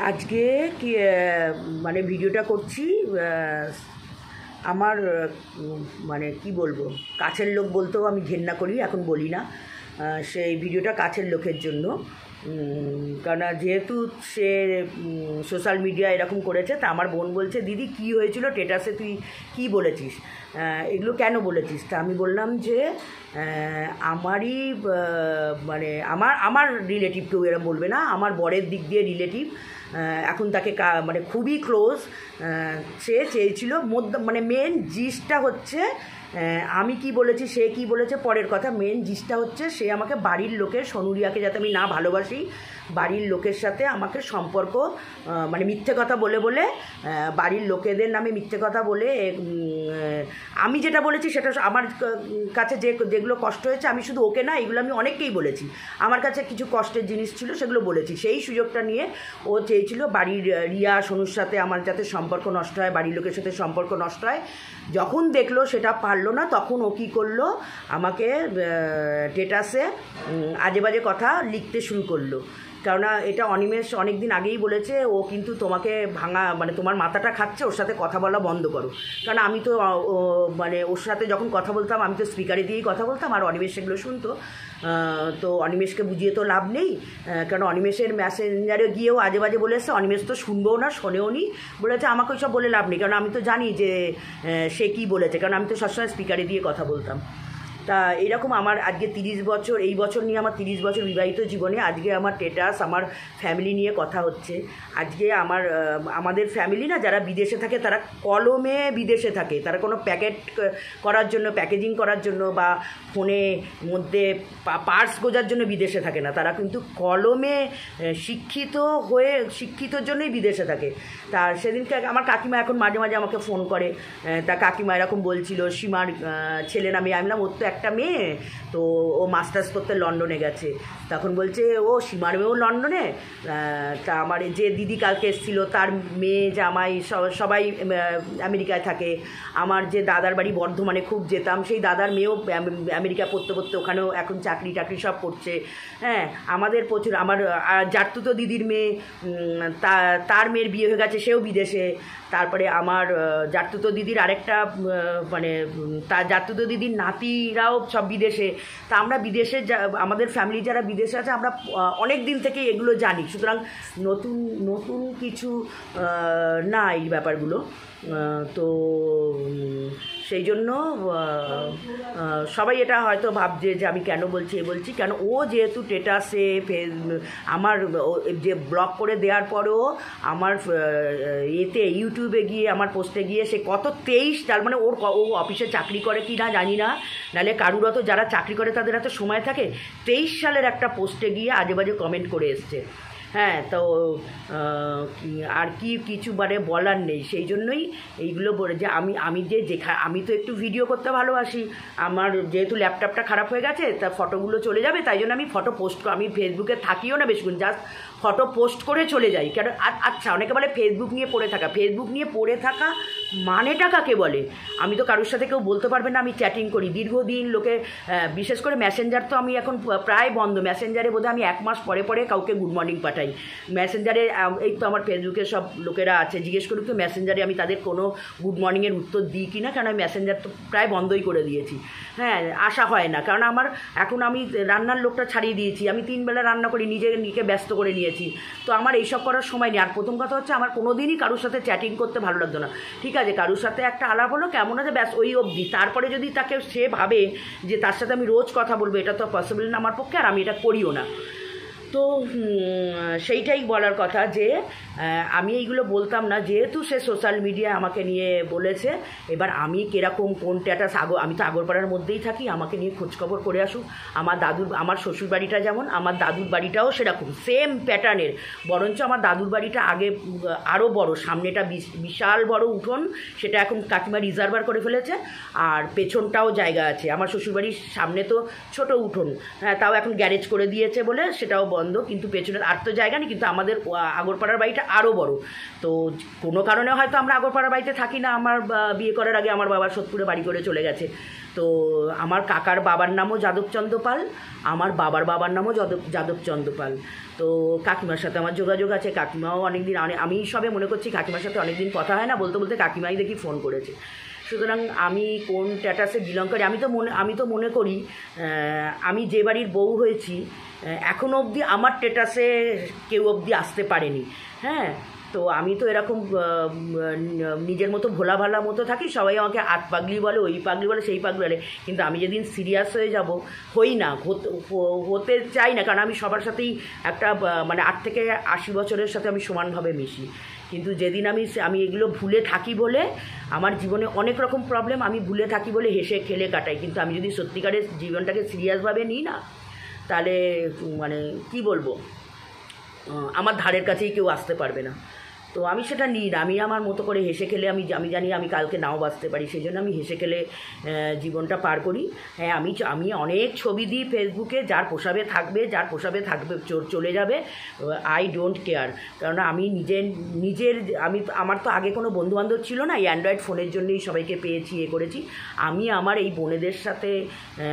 আজকে কি মানে ভিডিওটা করছি আমার মানে কি বলবো, কাছের লোক বলতেও আমি ঘেন্না করি, এখন বলি না। সেই ভিডিওটা কাছের লোকের জন্য, কারণ যেহেতু সে সোশ্যাল মিডিয়া এরকম করেছে, তা আমার বোন বলছে, দিদি কী হয়েছিল স্ট্যাটাসে, তুই কী বলেছিস, এগুলো কেন বলেছিস? তা আমি বললাম যে আমারই মানে আমার রিলেটিভ, কেউ এরা বলবে না, আমার বরের দিক দিয়ে রিলেটিভ, এখন তাকে মানে খুবই ক্লোজ। সে চেয়েছিল মানে মেন জিসটা হচ্ছে, আমি কি বলেছি সে কি বলেছে পরের কথা, মেন জিসটা হচ্ছে সে আমাকে বাড়ির লোকের, সনুরিয়াকে যাতে আমি না ভালোবাসি, বাড়ির লোকের সাথে আমাকে সম্পর্ক মানে মিথ্যে কথা বলে বলে, বাড়ির লোকেদের নামে মিথ্যে কথা বলে, আমি যেটা বলেছি সেটা আমার কাছে যেগুলো কষ্ট হয়েছে, আমি শুধু ওকে না, এগুলো আমি অনেককেই বলেছি, আমার কাছে কিছু কষ্টের জিনিস ছিল সেগুলো বলেছি। সেই সুযোগটা নিয়ে ও চেয়েছিল বাড়ির রিয়া সনুর সাথে আমার যাতে সম্পর্ক নষ্ট হয়, বাড়ির লোকের সাথে সম্পর্ক নষ্ট হয়। যখন দেখলো সেটা পারলো না, তখন ও কী করলো, আমাকে স্ট্যাটাসে আজে বাজে কথা লিখতে শুরু করলো। কেননা এটা অনিমেষ অনেক দিন আগেই বলেছে, ও কিন্তু তোমাকে ভাঙা মানে তোমার মাথাটা খাচ্ছে, ওর সাথে কথা বলা বন্ধ করো। কারণ আমি তো মানে ওর সাথে যখন কথা বলতাম, আমি তো স্পিকারে দিয়েই কথা বলতাম, আর অনিমেষ সেগুলো শুনতো। তো অনিমেষকে বুঝিয়ে তো লাভ নেই, কারণ অনিমেষের মেসেঞ্জারে গিয়েও আজে বাজে বলে এসছে, অনিমেষ তো শুনবেও না, শোনেও নি, বলেছে আমাকে ওইসব বলে লাভ নেই, কারণ আমি তো জানি যে সে কী বলেছে, কারণ আমি তো সবসময় স্পিকারে দিয়ে কথা বলতাম। তা এরকম আমার আজকে 30 বছর, এই বছর নিয়ে আমার 30 বছর বিবাহিত জীবনে আজকে আমার স্ট্যাটাস, আমার ফ্যামিলি নিয়ে কথা হচ্ছে। আজকে আমাদের ফ্যামিলি না, যারা বিদেশে থাকে তারা কলমে বিদেশে থাকে, তারা কোনো প্যাকেট করার জন্য, প্যাকেজিং করার জন্য বা ফোনে মধ্যে পার্স গোজার জন্য বিদেশে থাকে না, তারা কিন্তু কলমে শিক্ষিত হয়ে, শিক্ষিতর জন্যই বিদেশে থাকে। তা সেদিনকে আমার কাকিমা এখন মাঝে মাঝে আমাকে ফোন করে, তা কাকিমা এরকম বলছিল, সীমার ছেলে না মেয়ে, আমি বললাম ওর তো একটা মেয়ে, তো ও মাস্টার্স করতে লন্ডনে গেছে। তখন বলছে ও সীমার মেয়েও লন্ডনে। তা আমার যে দিদি কালকে এসেছিল, তার মেয়ে জামাই সবাই আমেরিকায় থাকে। আমার যে দাদার বাড়ি বর্ধমানে খুব যেতাম, সেই দাদার মেয়েও আমেরিকা পড়তে পড়তে ওখানেও এখন চাকরি টাকরি সব করছে। হ্যাঁ, আমাদের প্রচুর, আমার জাতুতো দিদির মেয়ে, তার মেয়ের বিয়ে হয়ে গেছে, সেও বিদেশে। তারপরে আমার জাতুতো দিদির আরেকটা মানে তার জাতুতো দিদির নাতিরাও সব বিদেশে। তা আমরা বিদেশে আমাদের ফ্যামিলি যারা বিদেশে আছে, আমরা অনেক দিন থেকেই এগুলো জানি, সুতরাং নতুন নতুন কিছু না এই ব্যাপারগুলো। তো সেই জন্য সবাই এটা হয়তো ভাবছে যে আমি কেন বলছি কেন, ও যেহেতু স্ট্যাটাসে আমার যে ব্লক করে দেওয়ার পরেও আমার এতে ইউটিউবে গিয়ে আমার পোস্টে গিয়ে সে কত 23, তার মানে ও অফিসে চাকরি করে কি না জানি না, নাহলে কারুর তো যারা চাকরি করে তাদের এত সময় থাকে, 23 সালের একটা পোস্টে গিয়ে আজে বাজে কমেন্ট করে এসছে। হ্যাঁ, তো আর কি কিছু মানে বলার নেই। সেই জন্যই এইগুলো বলে যে আমি তো একটু ভিডিও করতে ভালোবাসি, আমার যেহেতু ল্যাপটপটা খারাপ হয়ে গেছে, তা ফটোগুলো চলে যাবে, তাই জন্য আমি ফটো পোস্ট, আমি ফেসবুকে থাকিও না বেশিক্ষণ, জাস্ট ফটো পোস্ট করে চলে যাই। কেন আচ্ছা, অনেকে বলে ফেসবুক নিয়ে পড়ে থাকা, ফেসবুক নিয়ে পড়ে থাকা মানেটা কাকে বলে? আমি তো কারোর সাথে কেউ বলতে পারবে না আমি চ্যাটিং করি দীর্ঘদিন, লোকে বিশেষ করে মেসেঞ্জার তো আমি এখন প্রায় বন্ধ, মেসেঞ্জারে বোধহয় আমি 1 মাস পরে পরে কাউকে গুড মর্নিং পাঠাই মেসেঞ্জারে। এই তো আমার ফেসবুকে সব লোকেরা আছে, জিজ্ঞেস করুক তো মেসেঞ্জারে আমি তাদের কোনো গুড মর্নিংয়ের উত্তর দিই কি না, কারণ আমি মেসেঞ্জার তো প্রায় বন্ধই করে দিয়েছি। হ্যাঁ, আসা হয় না, কারণ এখন আমি রান্নার লোকটা ছাড়িয়ে দিয়েছি, আমি 3 বেলা রান্না করি, নিজেকে ব্যস্ত করে নিয়েছি, তো আমার এইসব করার সময় নেই। আর প্রথম কথা হচ্ছে, আমার কোনো দিনই কারোর সাথে চ্যাটিং করতে ভালো লাগতো না। ঠিক আছে, কারোর সাথে একটা আলাপ হলো, কেমন আছে, ব্যাস ওই অবধি। তারপরে যদি তাকে সে ভাবে যে তার সাথে আমি রোজ কথা বলবো, এটা তো পসিবল না আমার পক্ষে, আর আমি এটা করিও না। তো সেইটাই বলার কথা যে আমি এইগুলো বলতাম না, যেহেতু সে সোশ্যাল মিডিয়ায় আমাকে নিয়ে বলেছে, এবার আমি কীরকম কোন স্ট্যাটাস, আমি তো আগরপাড়ার মধ্যেই থাকি, আমাকে নিয়ে খোঁজখবর করে আসুক। আমার শ্বশুর বাড়িটা যেমন, আমার দাদুর বাড়িটাও সেরকম সেম প্যাটার্নের, বরঞ্চ আমার দাদুর বাড়িটা আগে আরও বড়, সামনেটা বিশাল বড় উঠোন, সেটা এখন কাকিমা রিজার্ভার করে ফেলেছে, আর পেছনটাও জায়গা আছে। আমার শ্বশুরবাড়ির সামনে তো ছোট উঠোন, হ্যাঁ, তাও এখন গ্যারেজ করে দিয়েছে বলে সেটাও বন্ধ, কিন্তু পেছনে আর তো জায়গা নেই। কিন্তু আমাদের আগরপাড়ার বাড়িটা আরও বড়। তো কোনো কারণে হয়তো আমরা আগরপাড়ার বাড়িতে থাকি না। আমার বিয়ে করার আগে আমার বাবা সোদপুরে বাড়ি করে চলে গেছে। তো আমার কাকার বাবার নামও যাদবচন্দ্র পাল, আমার বাবার নামও যাদবচন্দ্র পাল। তো কাকিমার সাথে আমার যোগাযোগ আছে। কাকিমাও অনেকদিন, আমি সবে মনে করছি কাকিমার সাথে অনেকদিন কথা হয় না, বলতে বলতে কাকিমাই দেখি ফোন করেছে। সুতরাং আমি কোন স্ট্যাটাসে বিলং করি আমি তো মনে করি আমি যে বাড়ির বউ হয়েছি এখনও অবধি আমার স্ট্যাটাসে কেউ অবধি আসতে পারেনি। হ্যাঁ, তো আমি তো এরকম নিজের মতো ভোলা ভালা মতো থাকি। সবাই আমাকে আত পাগলি বলে, ওই পাগলি বলে, সেই পাগলি বলে। কিন্তু আমি যেদিন সিরিয়াস হয়ে যাব, হই না, হতে চাই না, কারণ আমি সবার সাথেই একটা মানে 8 থেকে 80 বছরের সাথে আমি সমানভাবে মিশি। কিন্তু যেদিন আমি এগুলো ভুলে থাকি বলে, আমার জীবনে অনেক রকম প্রবলেম আমি ভুলে থাকি বলে হেসে খেলে কাটাই। কিন্তু আমি যদি সত্যিকারের জীবনটাকে সিরিয়াসভাবে নিই না, তাহলে মানে কি বলবো, আমার ধারের কাছেই কেউ আসতে পারবে না। তো আমি সেটা নিই না, আমি আমার মতো করে হেসে খেলে আমি জানি আমি কালকে নাও বাঁচতে পারি, সেই জন্য আমি হেসে খেলে জীবনটা পার করি। হ্যাঁ, আমি অনেক ছবি দিই ফেসবুকে, যার পোষাবে থাকবে, যার পোষাবে থাকবে, চলে যাবে, আই ডোন্ট কেয়ার। কারণ আমি আমার তো আগে কোনো বন্ধুবান্ধব ছিল না, এই অ্যান্ড্রয়েড ফোনের জন্যই সবাইকে পেয়েছি, করেছি। আমি আমার এই বোনেদের সাথে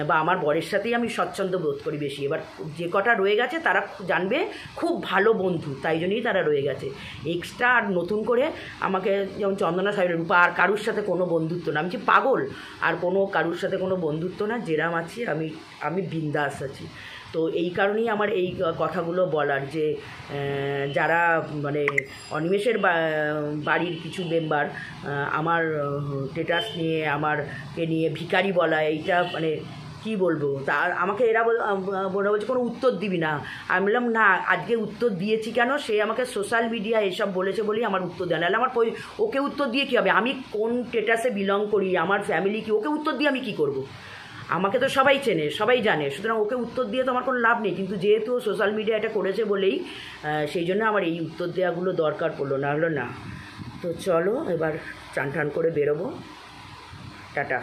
বা আমার বরের সাথেই আমি স্বচ্ছন্দ বোধ করি বেশি। এবার যে কটা রয়ে গেছে তারা জানবে খুব ভালো বন্ধু, তাই জন্যই তারা রয়ে গেছে। এক্সট্রা আর নতুন করে আমাকে, যেমন চন্দনা সাহেব, রূপা, আর কারুর সাথে কোনো বন্ধুত্ব না। আমি যে পাগল, আর কোনো কারুর সাথে কোনো বন্ধুত্ব না। যেরাম আছি আমি বিন্দাস আছি। তো এই কারণেই আমার এই কথাগুলো বলার, যে যারা মানে অনিমেষের বাড়ির কিছু মেম্বার আমার স্ট্যাটাস নিয়ে, আমারকে নিয়ে ভিখারি বলা, এইটা মানে কি বলবো, তা আমাকে এরা বলছে কোনো উত্তর দিবি না। আমি বললাম না, আজকে উত্তর দিয়েছি কেন, সে আমাকে সোশ্যাল মিডিয়া এসব বলেছে বলেই আমার উত্তর দেয়। নাহলে আমার ওকে উত্তর দিয়ে কী হবে, আমি কোন স্ট্যাটাসে বিলং করি, আমার ফ্যামিলি কি, ওকে উত্তর দিয়ে আমি কী করব? আমাকে তো সবাই চেনে, সবাই জানে, সুতরাং ওকে উত্তর দিয়ে তো আমার কোনো লাভ নেই। কিন্তু যেহেতু সোশ্যাল মিডিয়া এটা করেছে বলেই সেই জন্য আমার এই উত্তর দেওয়াগুলো দরকার পড়লো, না হলো না। তো চলো এবার চান টান করে বেরোবো। টাটা।